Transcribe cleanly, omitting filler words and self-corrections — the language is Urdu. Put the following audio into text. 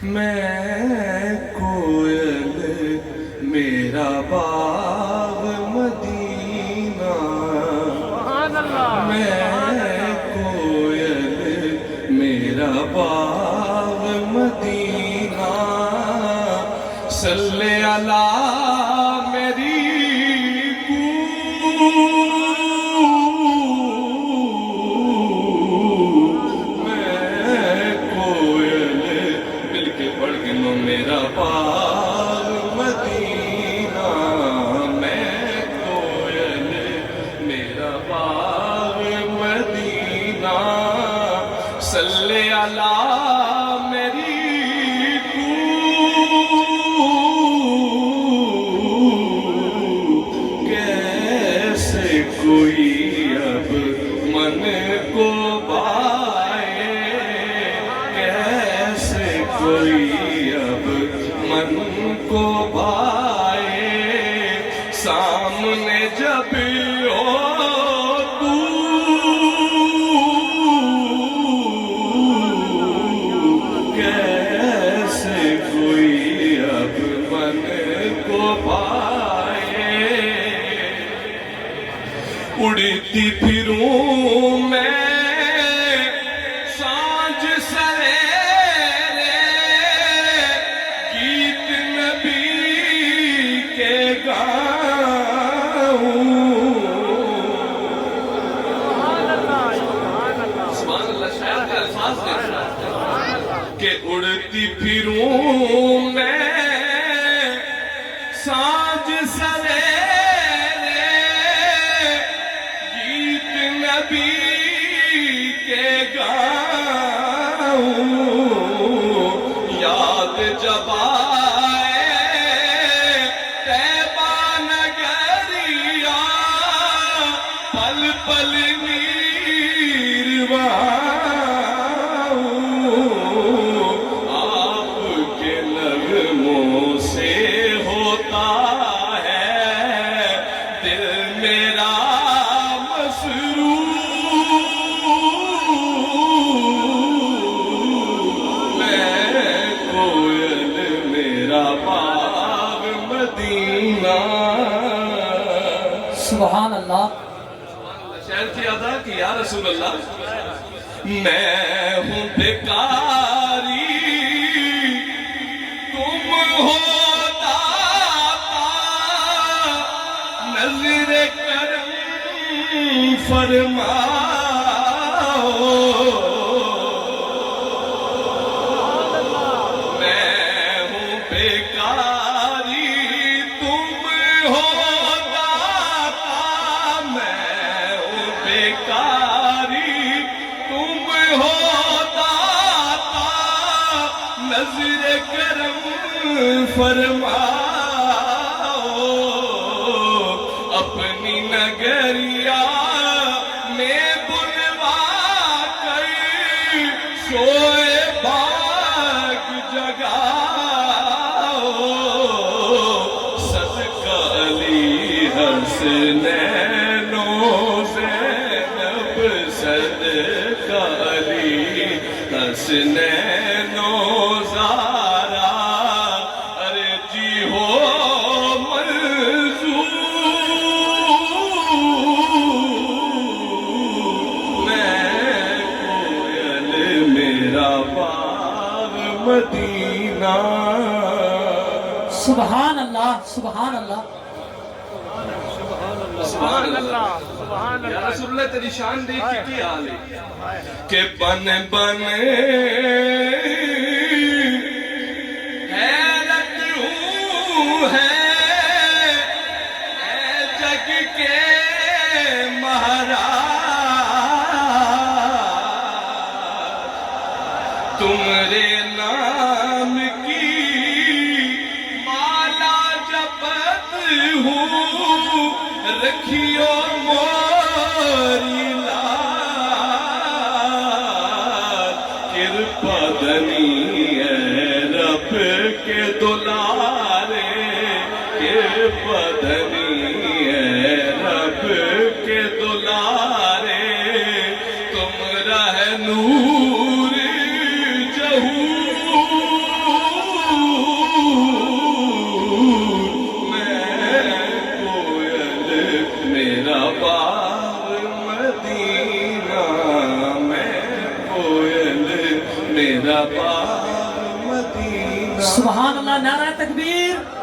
میں کوئل میرا باغ مدینہ، میں کوئل میرا باغ مدینہ، صلی اللہ میری میرا باغ مدینہ، میں کوئل میرا باغ مدینہ، صلی اللہ میری کیسے کوئی اب من کو بائے، کیسے کوئی من کو بھائے، سامنے جب ہو تو کیسے کوئی اب من کو بھائے، اڑتی پھروں میں کہ اڑتی پھروں میں سانج سویرے، گیت نبی کے گاؤں، یاد جب آئے طیبہ نگریا، پل پل نیروان، سبحان اللہ۔ شعر کی ادا کی یا رسول اللہ، میں ہوں بیکاری تم ہو داتا، نظر کرم فرماؤ، میں ہوں بیکاری تم ہو بیکاری تم ہو داتا، نظر کرم فرماؤ، اپنی نگریا میں بلوا کر سوئے باغ جگاؤ، صدقہ علی حسنین صدقہ علی حسنین و زارا، ارے جی ہو منظور، میں کوئل میرا باغ مدینہ۔ سبحان اللہ، سبحان اللہ، سبحان اللہ، یا رسول اللہ تیری شان دیکھ کے کی حال ہے کہ بن بن حیرت ہوں ہے اے جگ کے مہراج، تمہارے نام کی مالا جپت ہوں، رکھیو موری لال، کرپا دنی ہے رب کے دلارے، کرپا دنی ہے رب کے دلارے، تم رہ نور جہور میرا پاک مدینہ. سبحان اللہ. نعرہ تکبیر.